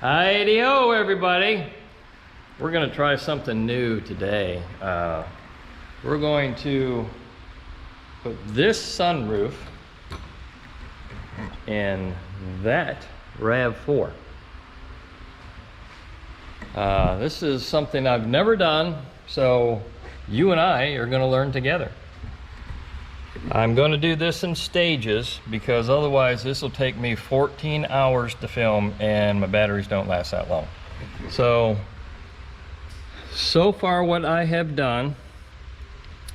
Hi-de-ho, everybody. We're going to try something new today. We're going to put this sunroof in that Rav4. This is something I've never done, so you and I are going to learn together. I'm going to do this in stages because otherwise this will take me 14 hours to film and my batteries don't last that long. So far what I have done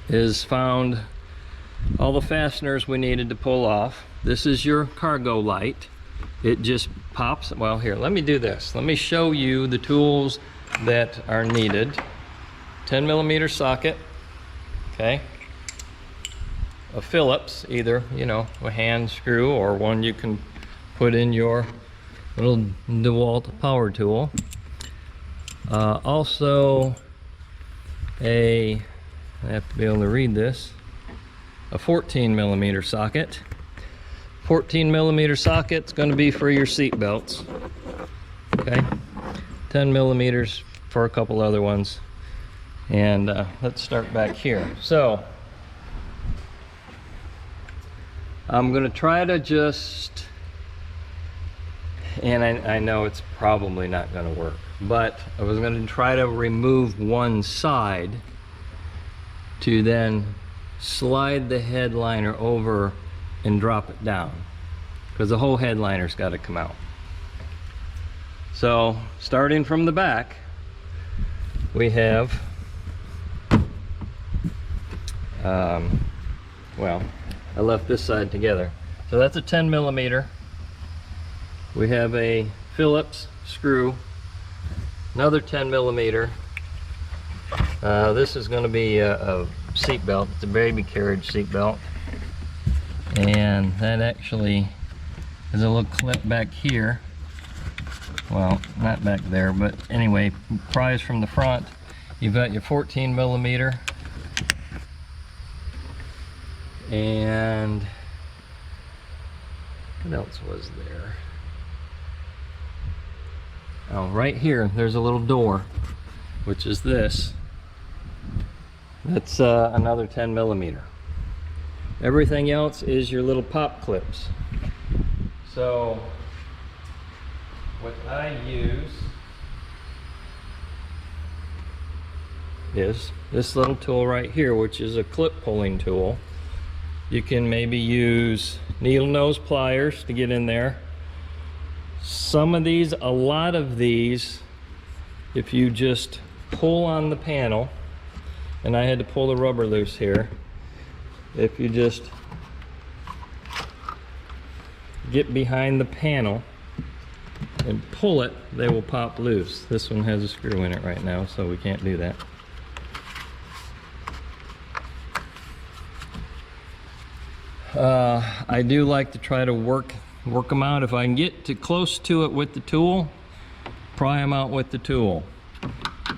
is found all the fasteners we needed to pull off. This is your cargo light. It just pops. Well, here, let me do this. Let me show you the tools that are needed. 10mm socket, okay. A Phillips, either, you know, a hand screw or one you can put in your little DeWalt power tool. Also I have to be able to read this, a 14mm socket. 14mm socket's going to be for your seat belts, okay. 10mm for a couple other ones. And let's start back here. So I'm going to try to just, and I know it's probably not going to work, but I was going to try to remove one side to then slide the headliner over and drop it down, because the whole headliner's got to come out. So starting from the back, we have well, I left this side together. So that's a 10mm. We have a Phillips screw, another 10mm. This is going to be a seat belt. It's a baby carriage seat belt. And that actually is a little clip back here. Well, not back there, but anyway, pries from the front. You've got your 14mm. And what else was there? Oh, right here there's a little door, which is this. That's another 10mm. Everything else is your little pop clips. So what I use is this little tool right here, which is a clip pulling tool. You can maybe use needle nose pliers to get in there. Some of these, a lot of these, if you just pull on the panel, and I had to pull the rubber loose here, if you just get behind the panel and pull it, they will pop loose. This one has a screw in it right now, so we can't do that. I do like to try to work them out. If I can get too close to it with the tool, pry them out with the tool.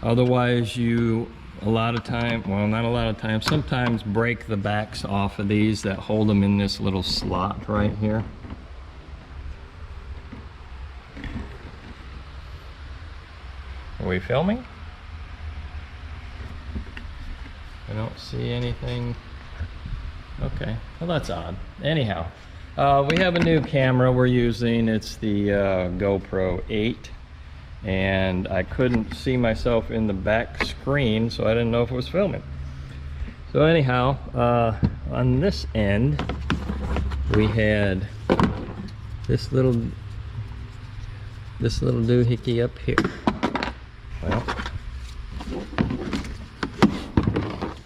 Otherwise you, a lot of time, well, not a lot of time, sometimes break the backs off of these that hold them in this little slot right here. Are we filming? I don't see anything. Okay, well that's odd. Anyhow, we have a new camera we're using. It's the GoPro 8, and I couldn't see myself in the back screen, so I didn't know if it was filming. So anyhow, on this end we had this little doohickey up here.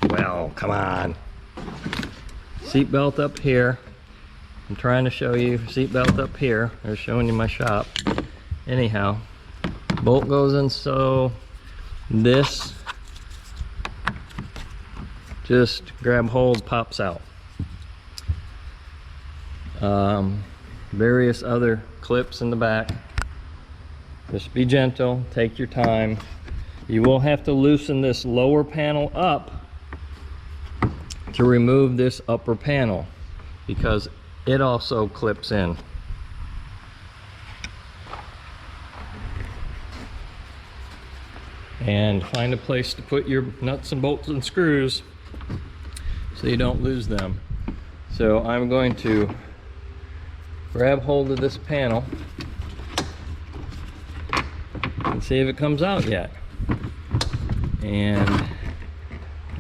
Well, come on. Seat belt up here. I'm trying to show you seat belt up here. They're showing you my shop. Anyhow, bolt goes in, so this just grab hold, pops out. Various other clips in the back. Just be gentle, take your time. You will have to loosen this lower panel up to remove this upper panel, because it also clips in. and find a place to put your nuts and bolts and screws so you don't lose them. So I'm going to grab hold of this panel and see if it comes out yet. And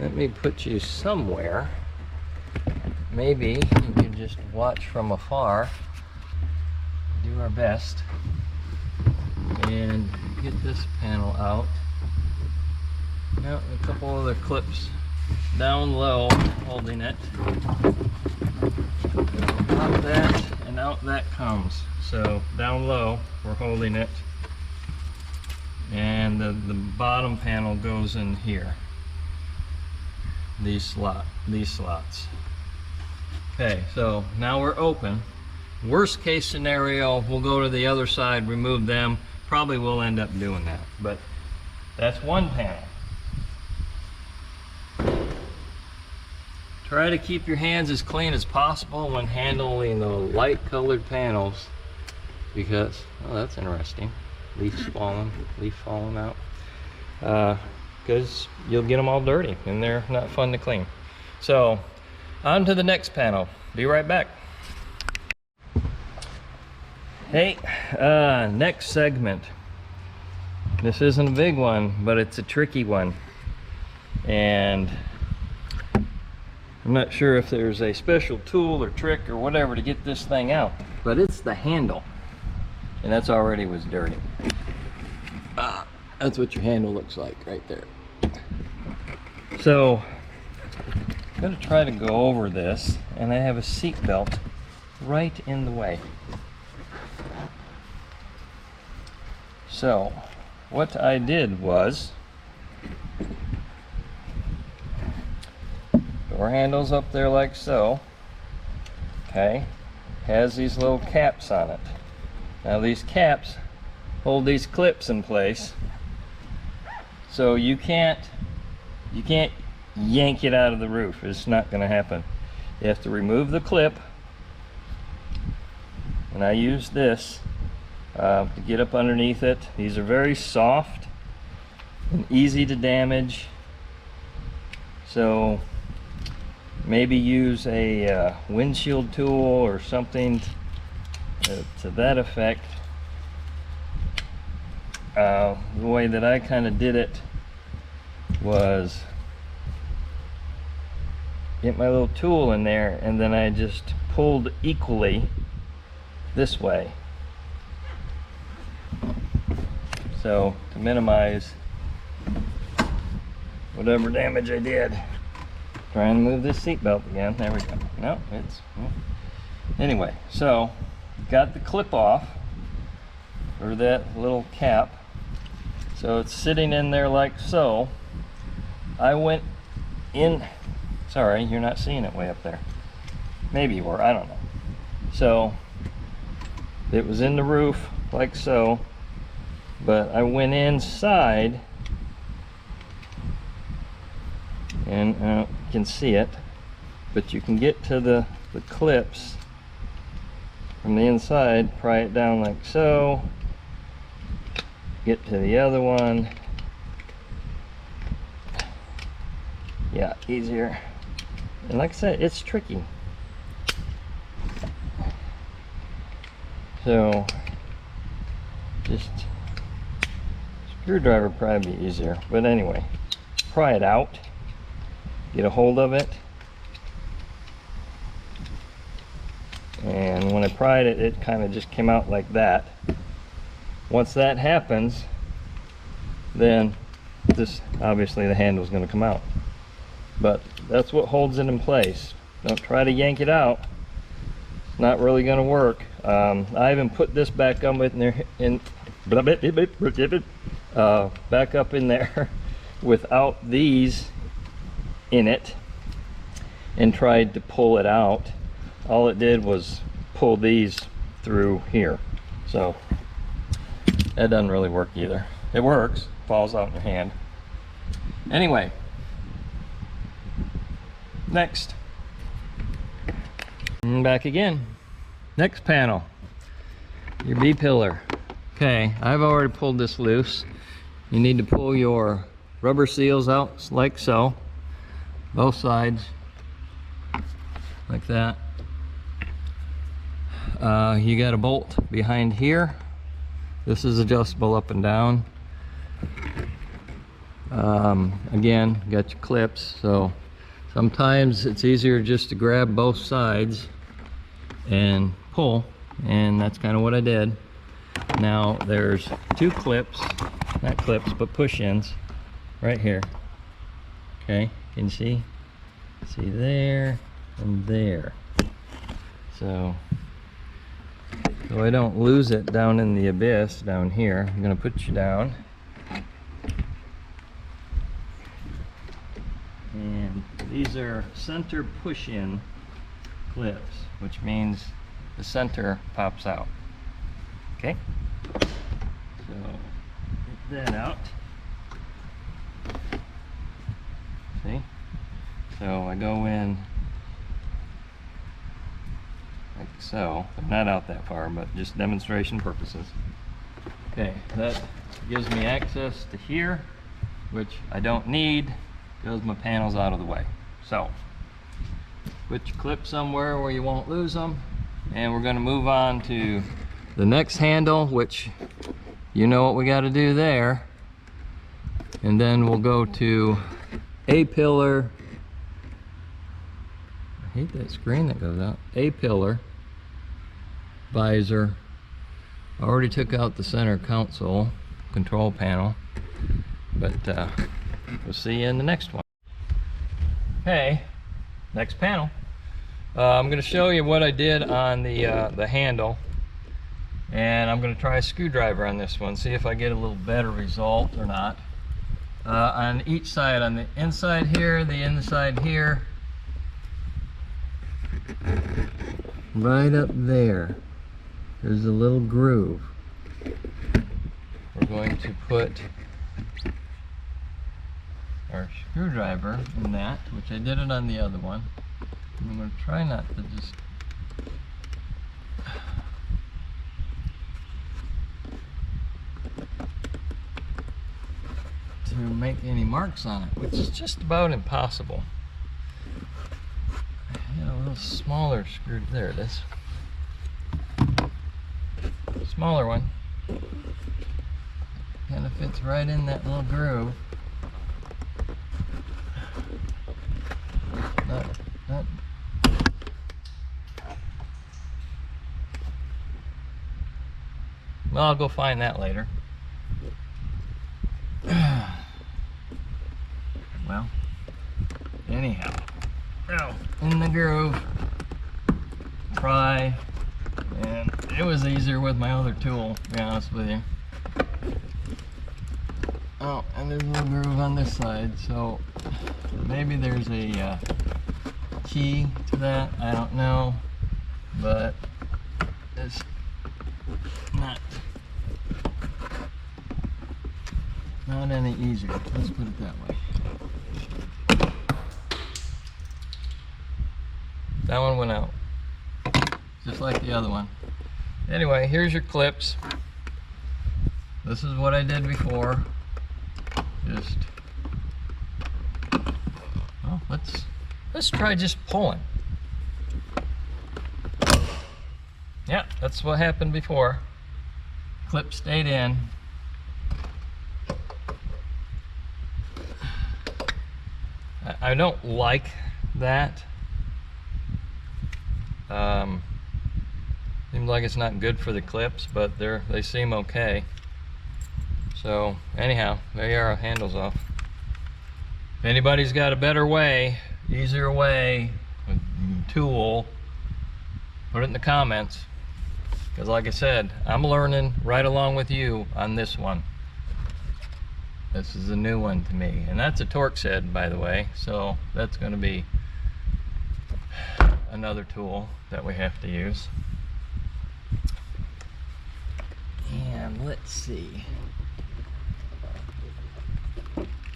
let me put you somewhere. Maybe you can just watch from afar. Do our best and get this panel out. Now a couple other clips down low holding it. Pop that and out that comes. So down low we're holding it, and the bottom panel goes in here. These slots. Okay, so now we're open. Worst case scenario, we'll go to the other side, remove them. Probably will end up doing that, but that's one panel. Try to keep your hands as clean as possible when handling the light colored panels, because, oh, that's interesting. Leaf falling out. Because you'll get them all dirty and they're not fun to clean. So on to the next panel. Be right back. Hey, next segment. This isn't a big one, but it's a tricky one. And I'm not sure if there's a special tool or trick or whatever to get this thing out, but it's the handle. And that's already was dirty. That's what your handle looks like right there. So I'm going to try to go over this, and I have a seat belt right in the way. So what I did was, door handles up there like so. Okay, has these little caps on it. Now these caps hold these clips in place, so you can't yank it out of the roof. It's not going to happen. You have to remove the clip, and I use this to get up underneath it. These are very soft and easy to damage, so maybe use a windshield tool or something to that effect. The way that I kind of did it was get my little tool in there, and then I just pulled equally this way, so to minimize whatever damage I did. Trying to move this seat belt again. There we go. No, it's anyway. So got the clip off, or that little cap, so it's sitting in there like so. I went in, sorry, you're not seeing it way up there. Maybe you were, I don't know. So it was in the roof like so, but I went inside, and you can see it, but you can get to the clips from the inside. Pry it down like so, get to the other one. Yeah, easier. And like I said, it's tricky. So just screwdriver probably be easier, but anyway, pry it out, get a hold of it, and when I pried it, it kind of just came out like that. Once that happens, then this, obviously the handle is going to come out, but that's what holds it in place. Don't try to yank it out. It's not really going to work. I even put this back up in there, back up in there without these in it, and tried to pull it out. All it did was pull these through here, so that doesn't really work either. It works, falls out in your hand. Anyway, next, back again. Next panel, your B pillar. Okay, I've already pulled this loose. you need to pull your rubber seals out like so, both sides, like that. You got a bolt behind here. This is adjustable up and down. Again, got your clips, so sometimes it's easier just to grab both sides and pull, and that's kind of what I did. Now there's two clips, not clips, but push-ins right here. Okay, can you see? See there and there. So I don't lose it down in the abyss down here, I'm gonna put you down. And these are center push-in clips, which means the center pops out. Okay, so get that out. See? So I go in like so. I'm not out that far, but just demonstration purposes. Okay, that gives me access to here, which I don't need because my panel's out of the way. So put your clip somewhere where you won't lose them, and we're going to move on to the next handle, which you know what we got to do there, and then we'll go to A-pillar. I hate that screen that goes out. A-pillar, visor. I already took out the center console control panel, but we'll see you in the next one. Okay, next panel. I'm going to show you what I did on the handle, and I'm going to try a screwdriver on this one, see if I get a little better result or not. On each side, on the inside here, the inside here, right up there, there's a little groove. We're going to put our screwdriver in that, which I did it on the other one. I'm going to try not to just make any marks on it, which is just about impossible. I had a little smaller screw. There it is. Smaller one. Kind of fits right in that little groove. Not well, I'll go find that later. Well, anyhow, now in the groove, try, and it was easier with my other tool, to be honest with you. Oh, and there's a little groove on this side, so maybe there's a key to that, I don't know, but it's not any easier, let's put it that way. That one went out, just like the other one. Anyway, here's your clips. This is what I did before. Just, well, let's try just pulling. Yeah, that's what happened before. Clip stayed in. I don't like that. Seems like it's not good for the clips, but they seem okay. So anyhow, there are, handles off. If anybody's got a better way, easier way, tool, put it in the comments. Because like I said, I'm learning right along with you on this one. This is a new one to me, and that's a Torx head, by the way, so that's going to be another tool that we have to use. And let's see,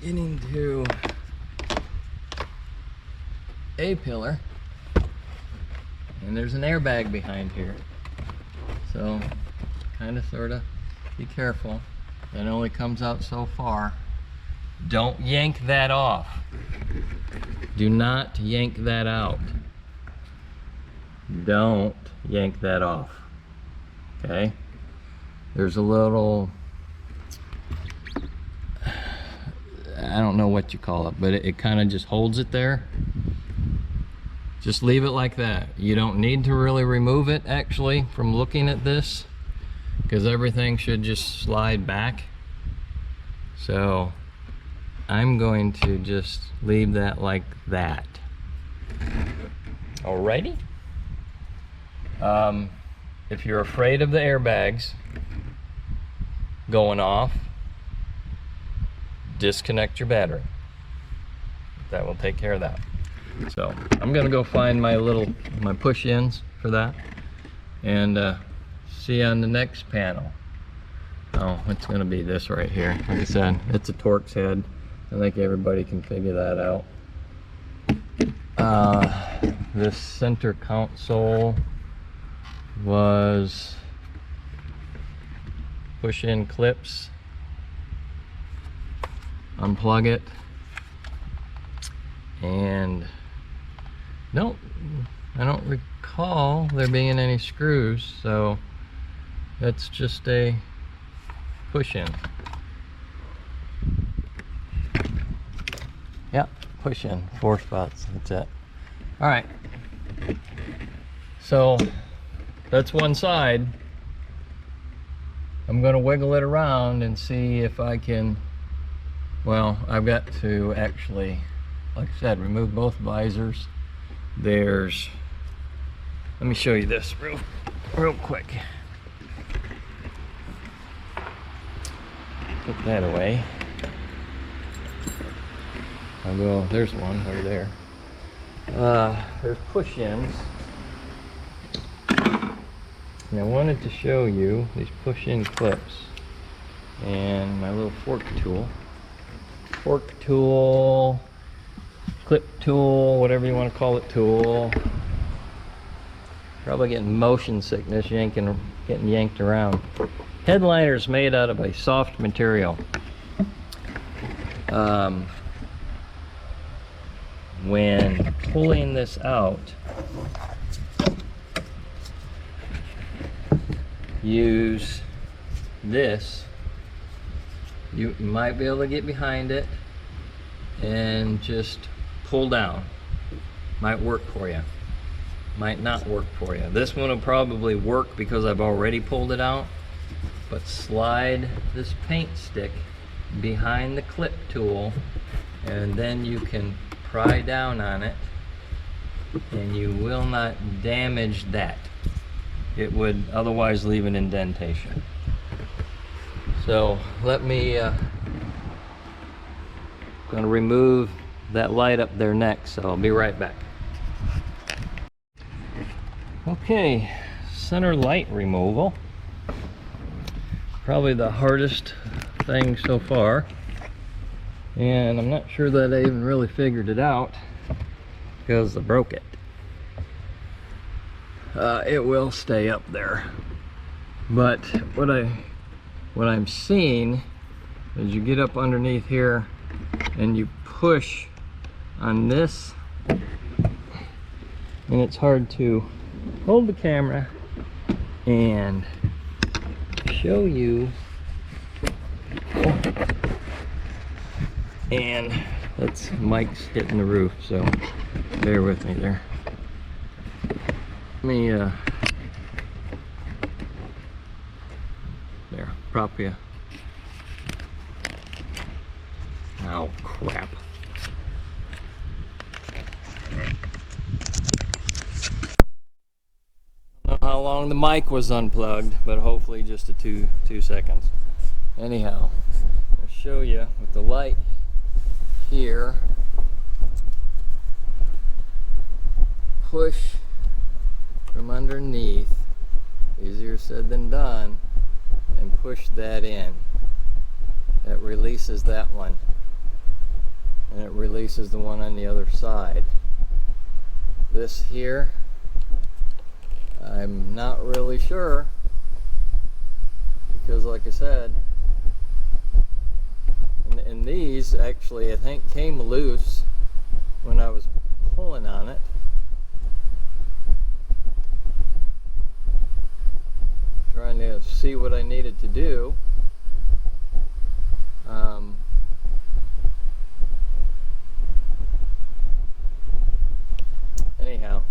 getting to A-pillar, and there's an airbag behind here, so kind of sort of be careful. That only comes out so far. Don't yank that off. Do not yank that out. Don't yank that off. Okay? There's a little, I don't know what you call it, but it kind of just holds it there. Just leave it like that. You don't need to really remove it, actually, from looking at this, because everything should just slide back. So I'm going to just leave that like that. Alrighty. If you're afraid of the airbags going off, disconnect your battery. That will take care of that. So I'm gonna go find my push-ins for that, and see you on the next panel. Oh, it's gonna be this right here. Like I said, it's a Torx head. I think everybody can figure that out. This center console was push-in clips. Unplug it, and I don't recall there being any screws, so that's just a push-in. Yep, push-in, 4 spots, that's it. All right, so that's one side. I'm gonna wiggle it around and see if I can, well, I've got to actually, like I said, remove both visors. Let me show you this real quick. Put that away. There's one right there. There's push-ins. And I wanted to show you these push-in clips and my little fork tool, clip tool, whatever you want to call it, tool. Probably getting motion sickness getting yanked around. Headliner's made out of a soft material. When pulling this out, use this. You might be able to get behind it and just pull down. Might work for you, might not work for you. This one will probably work because I've already pulled it out, but slide this paint stick behind the clip tool and then you can pry down on it and you will not damage that. It would otherwise leave an indentation. So let me gonna remove that light up there next, so I'll be right back. Okay, center light removal. Probably the hardest thing so far, and I'm not sure that I even really figured it out because I broke it. It will stay up there, but what I'm seeing is you get up underneath here and you push on this, and it's hard to hold the camera and show you. And that's Mike's hitting the roof, so bear with me there. Let me there, prop you. Oh crap. I don't know how long the mic was unplugged, but hopefully just a two seconds. Anyhow, I'll show you with the light here. Push from underneath, easier said than done, and push that in. That releases that one, and it releases the one on the other side. This here, I'm not really sure, because like I said, these actually, I think, came loose when I was pulling on it. Trying to see what I needed to do. Anyhow,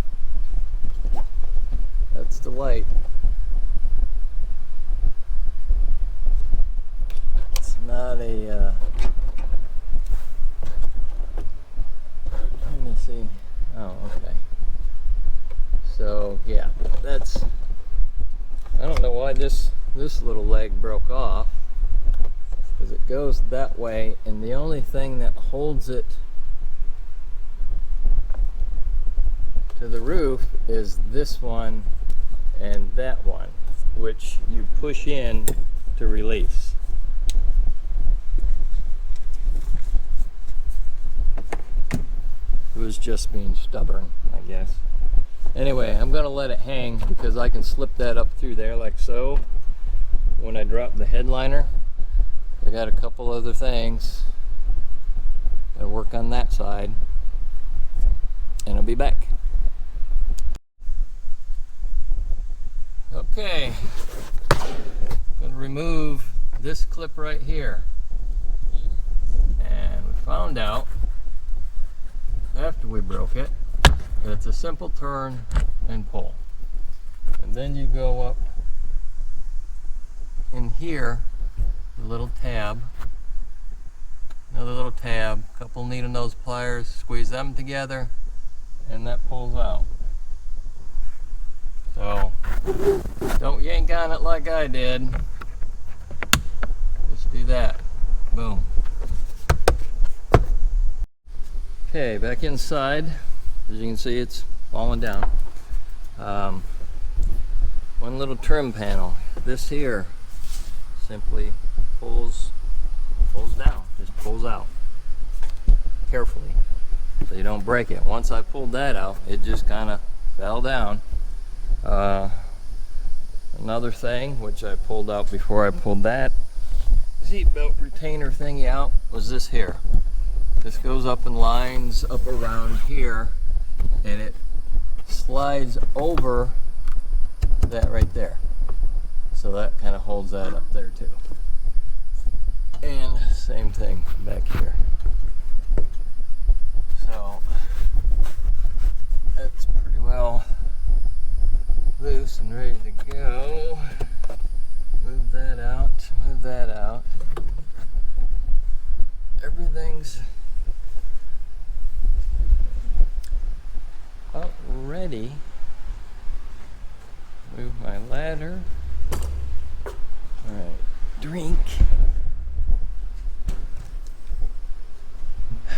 that's the light. It's not a trying to see. Oh, okay. So yeah, that's, I don't know why this little leg broke off, because it goes that way, and the only thing that holds it to the roof is this one and that one, which you push in to release. It was just being stubborn, I guess. Anyway, I'm gonna let it hang because I can slip that up through there like so when I drop the headliner. I got a couple other things. Gotta work on that side, and I'll be back. Okay, gonna remove this clip right here. And we found out after we broke it that it's a simple turn and pull. And then you go up in here, the little tab, another little tab, couple needle nose pliers, squeeze them together, and that pulls out. So don't yank on it like I did. Just do that. Boom. Okay, back inside. As you can see, it's falling down. One little trim panel. This here simply pulls down, just pulls out carefully so you don't break it. Once I pulled that out, it just kind of fell down. Another thing which I pulled out before I pulled that seat belt retainer thingy out was this here. This goes up and lines up around here, and it slides over that right there. So that kind of holds that up there too. And same thing back here. So that's pretty well loose and ready to go. Move that out, move that out. Everything's about ready. Move my ladder. Alright, drink. I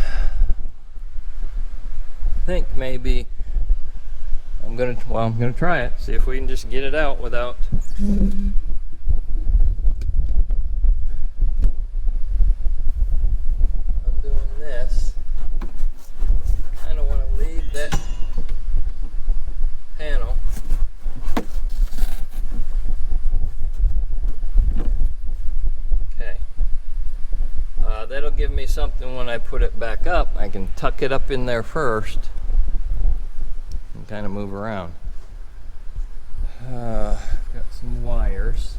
think maybe I'm gonna try it, see if we can just get it out without undoing this. Kinda wanna leave that panel. Okay. That'll give me something when I put it back up. I can tuck it up in there first and kind of move around. Got some wires.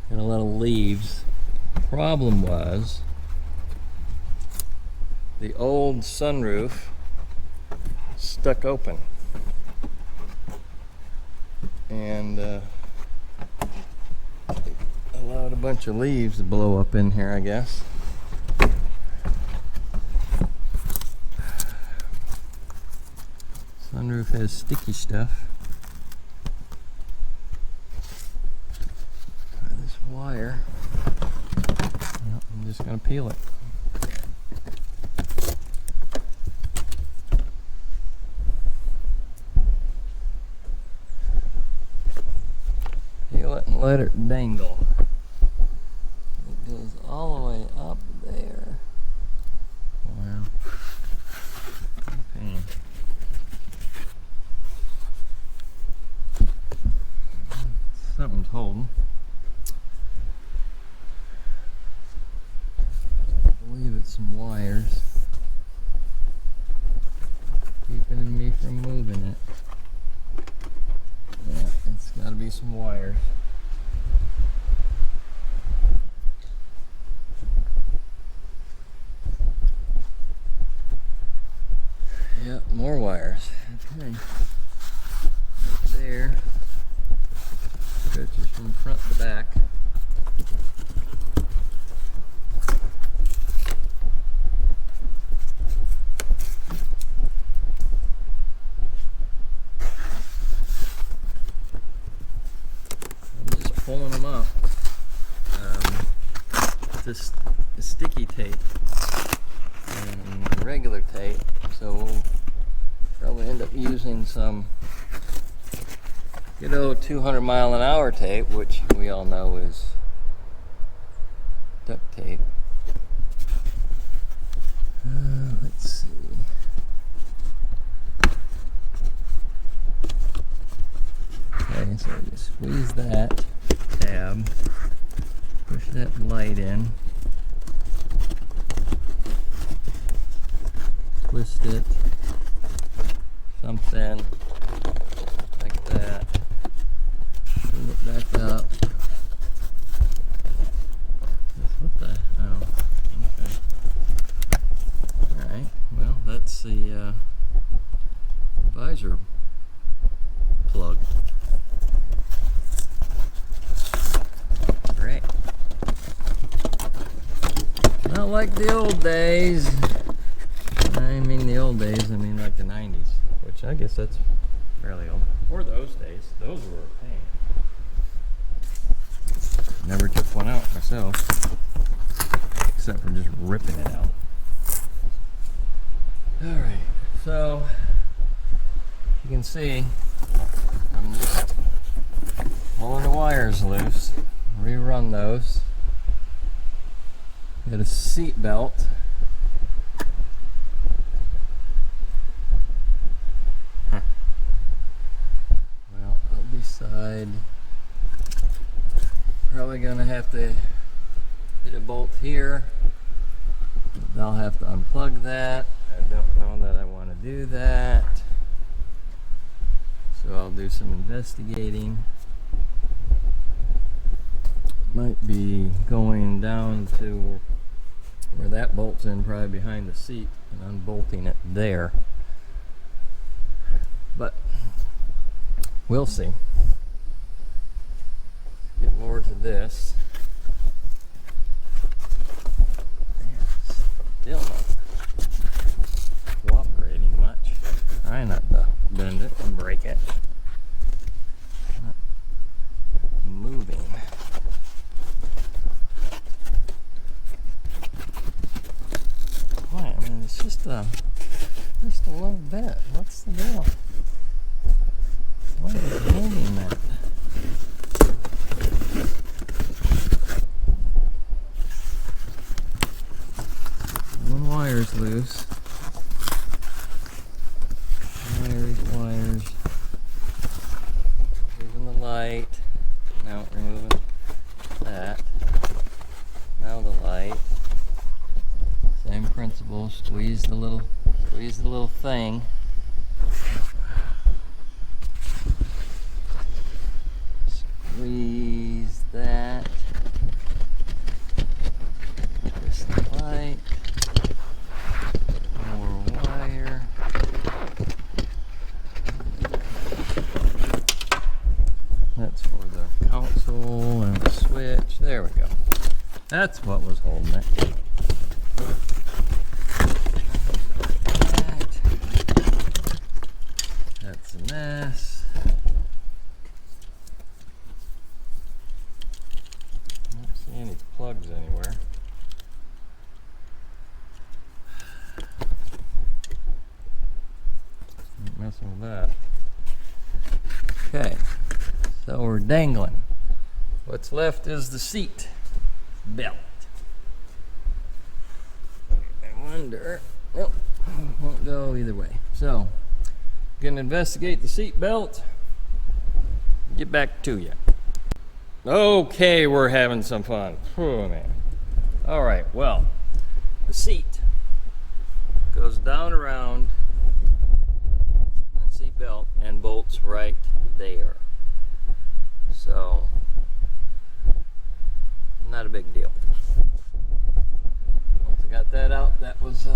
Got a lot of leaves. Problem was the old sunroof stuck open, and allowed a bunch of leaves to blow up in here, I guess. Sunroof has sticky stuff. Try this wire. Yep, I'm just gonna peel it. Peel it and let it dangle. It goes all the way up there. Wow. Okay. Something's holding. some wires keeping me from moving it. Yeah, it's got to be some wires. Yep, more wires. Okay. Right there. Stretches from front to back. I'm just pulling them up. This sticky tape and regular tape, so we'll probably end up using some good old 200-mile-an-hour tape, which we all know is duct tape. Let's see. Okay, so you squeeze that tab, push that light in, twist it, something like that, pull it back up. What the? Oh, okay. Alright, well, that's the visor plug. Great. Not like the old days. I mean the old days, I mean like the 90s, which I guess that's fairly old. Or those days. Those were a pain. Never took one out myself, except for just ripping it out. Alright, so you can see I'm just pulling the wires loose, rerun those. Got a seat belt. Well, I'll decide. Probably gonna have to hit a bolt here. I'll have to unplug that. I don't know that I want to do that. So I'll do some investigating. Might be going down to where that bolt's in, probably behind the seat, and unbolting it there. But we'll see. Get more to this. Still not cooperating much. Try not to bend it and break it. Not moving. Why? I mean, it's just a little bit. What's the deal? Why is it holding that? One wire's loose. Wires. Moving the light. Now removing that. Now the light. Same principle. Squeeze the little thing. Squeeze that. Twist the light. More wire. That's for the console and the switch. There we go. That's what was holding it. Right. That's a mess. I don't see any plugs anywhere. Not messing with that. Okay. So we're dangling. What's left is the seat belt. I wonder, nope, won't go either way. So, gonna investigate the seat belt, get back to you. Okay, we're having some fun. Oh man. All right, well, the seat goes down around and seat belt and bolts right there. So not a big deal. Once I got that out, that was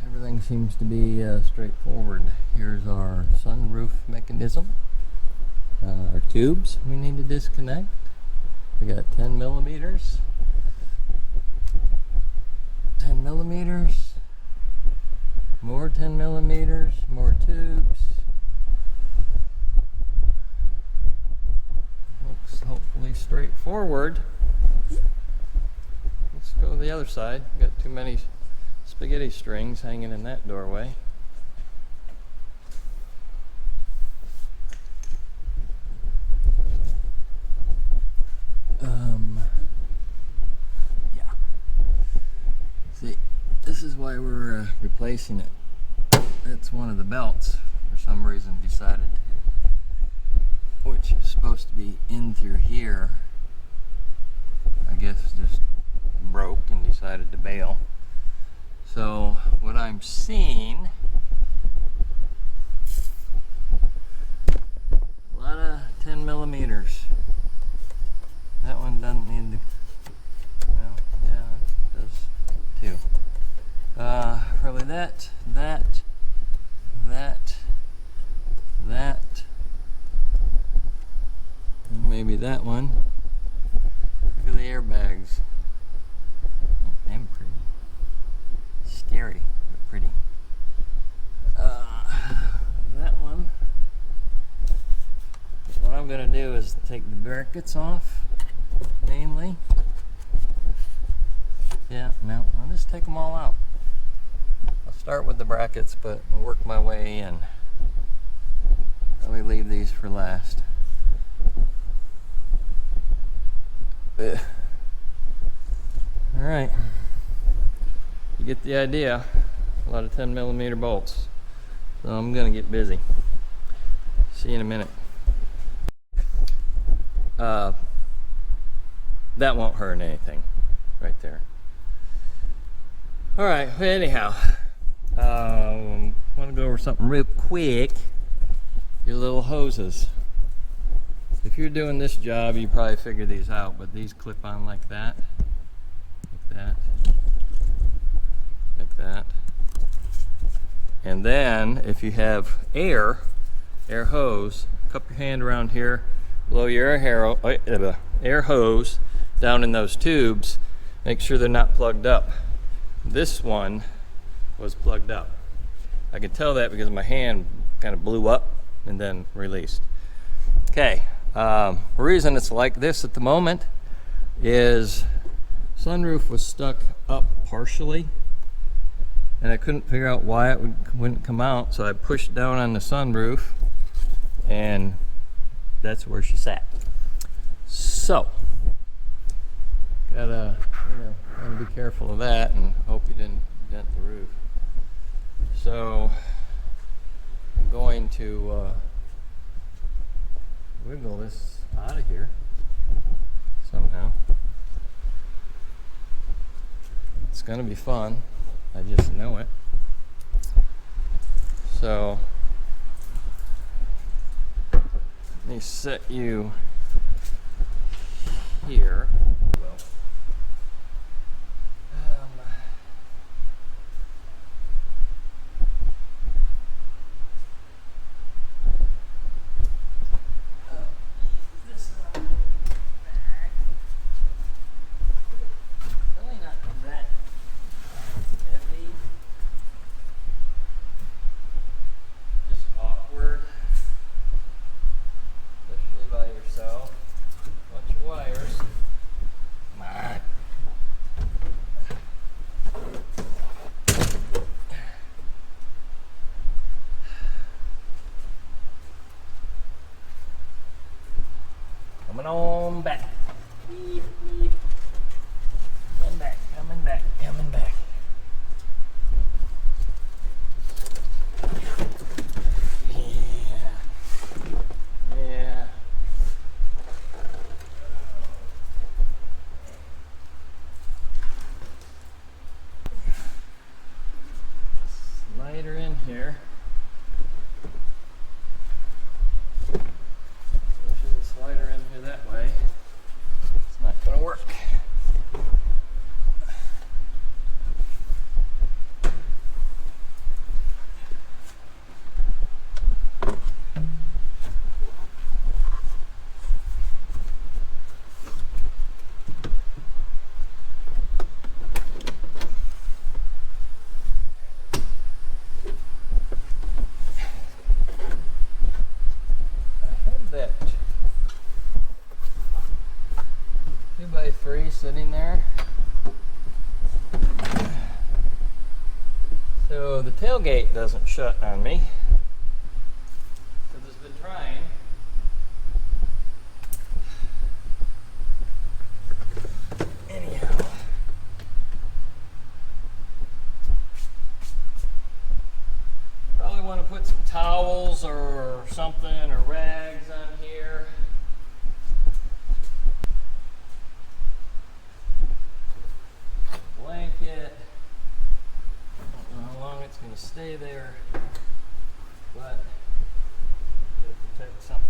everything seems to be straightforward. Here's our sunroof mechanism. Our tubes we need to disconnect. We got 10 millimeters. 10 millimeters. More 10 millimeters. More tubes. Looks hopefully straightforward. Let's go to the other side. Got too many spaghetti strings hanging in that doorway. Yeah. See, this is why we're replacing it. That's one of the belts. For some reason, decided to, which is supposed to be in through here. I guess just broke and decided to bail. So what I'm seeing, a lot of 10 millimeters. That one doesn't need the, well, yeah, it does too. Probably that, and maybe that one. Look at the airbags. Damn pretty. Scary, but pretty. That one. What I'm going to do is take the brackets off, mainly. Yeah, no, I'll just take them all out. I'll start with the brackets, but I'll work my way in. Probably leave these for last. Alright, you get the idea. A lot of 10 millimeter bolts. So I'm gonna get busy. See you in a minute. That won't hurt anything right there. Alright, well, anyhow, I want to go over something real quick. Your little hoses. If you're doing this job, you probably figure these out, but these clip on like that. Like that. And then if you have air hose, cup your hand around here, blow your air hose down in those tubes, make sure they're not plugged up. This one was plugged up. I could tell that because my hand kind of blew up and then released. Okay, the reason it's like this at the moment is sunroof was stuck up partially and I couldn't figure out why it wouldn't come out, so I pushed down on the sunroof and that's where she sat. So gotta be careful of that and hope you didn't dent the roof. So I'm going to wiggle this out of here somehow. It's gonna be fun, I just know it. So let me set you here. Coming on back. Beep, beep. Coming back, coming back, coming back. Yeah. Yeah. 2x3 sitting there. So the tailgate doesn't shut on me, because it's been trying. Anyhow, probably want to put some towels or something, or rags on here. Blanket. Don't know how long it's going to stay there, but it'll protect something.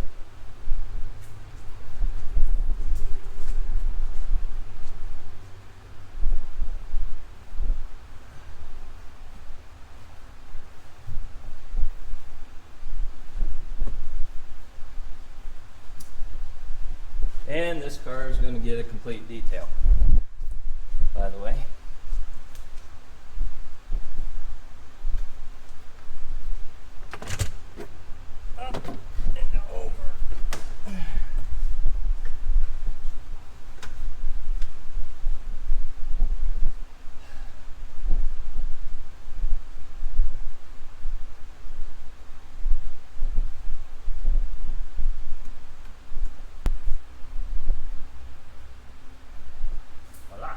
And this car is going to get a complete detail, by the way. Up and over. Voila.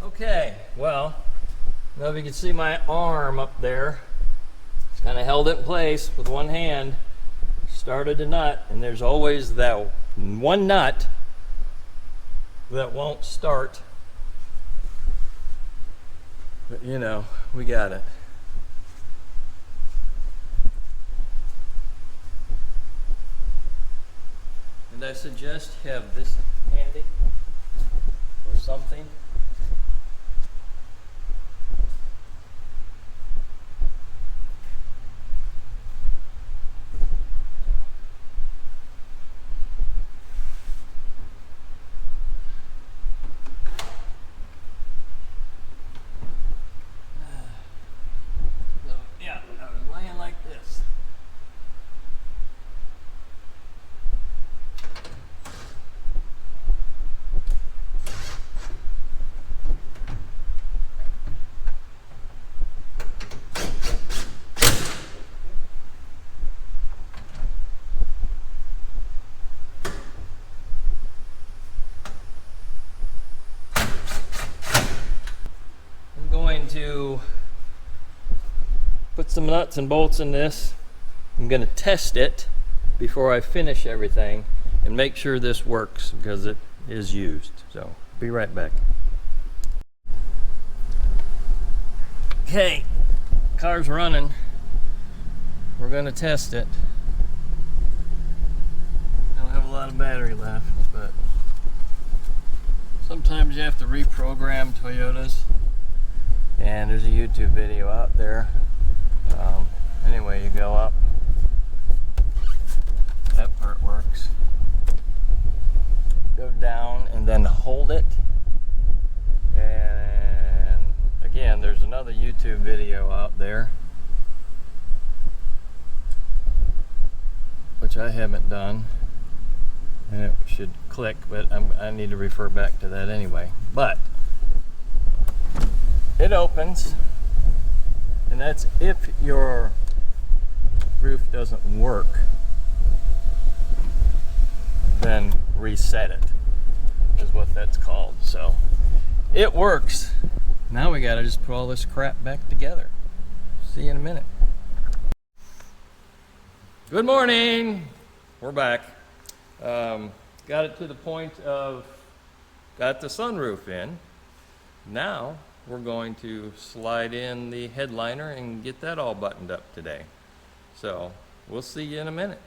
Okay, well, now if you can see my arm up there, it's kind of held it in place with one hand. Started a nut, and there's always that one nut that won't start. But you know, we got it. And I suggest you have this handy or something. To put some nuts and bolts in this. I'm going to test it before I finish everything and make sure this works, because it is used. So be right back. Okay, car's running. We're going to test it. I don't have a lot of battery left, but sometimes you have to reprogram Toyotas. And there's a YouTube video out there. Anyway, you go up. That part works. Go down and then hold it. And again, there's another YouTube video out there. which I haven't done, and it should click, but I need to refer back to that anyway. But it opens, and that's if your roof doesn't work, then reset it, is what that's called. So it works. Now we gotta just put all this crap back together. See you in a minute. Good morning. We're back. Got it to the point of got the sunroof in. Now we're going to slide in the headliner and get that all buttoned up today. So we'll see you in a minute.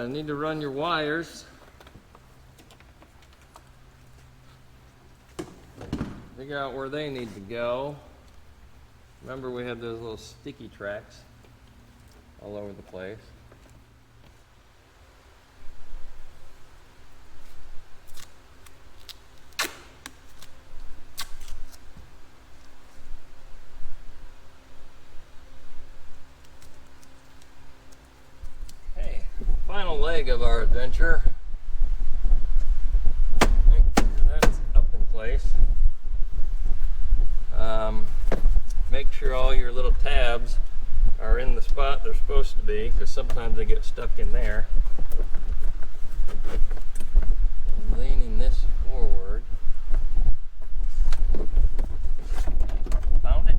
Need to run your wires. Figure out where they need to go. Remember, we have those little sticky tracks all over the place. Final leg of our adventure. Make sure that's up in place. Make sure all your little tabs are in the spot they're supposed to be, because sometimes they get stuck in there. I'm leaning this forward. Found it.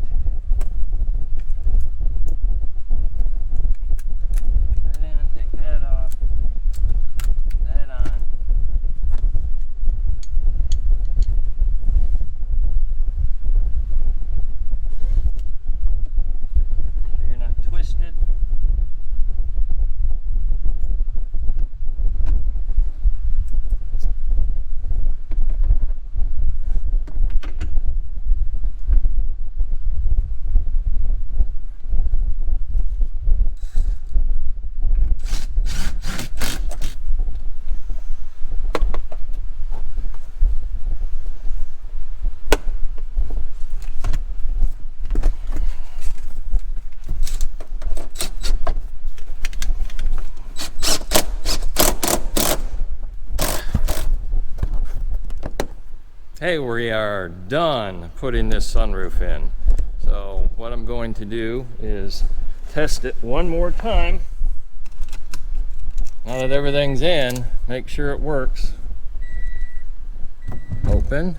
Hey, we are done putting this sunroof in. So what I'm going to do is test it one more time. Now that everything's in, make sure it works. Open.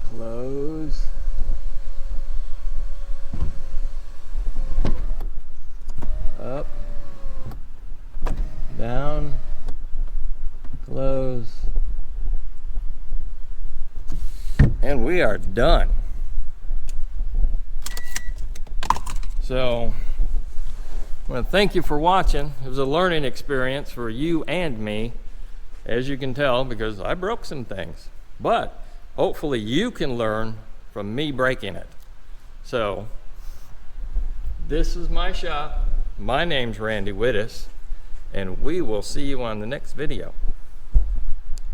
Close. Up. Down, close, and we are done. So I want to thank you for watching. It was a learning experience for you and me, as you can tell, because I broke some things, but hopefully you can learn from me breaking it. So this is my shop. My name's Randy Wittes, and we will see you on the next video.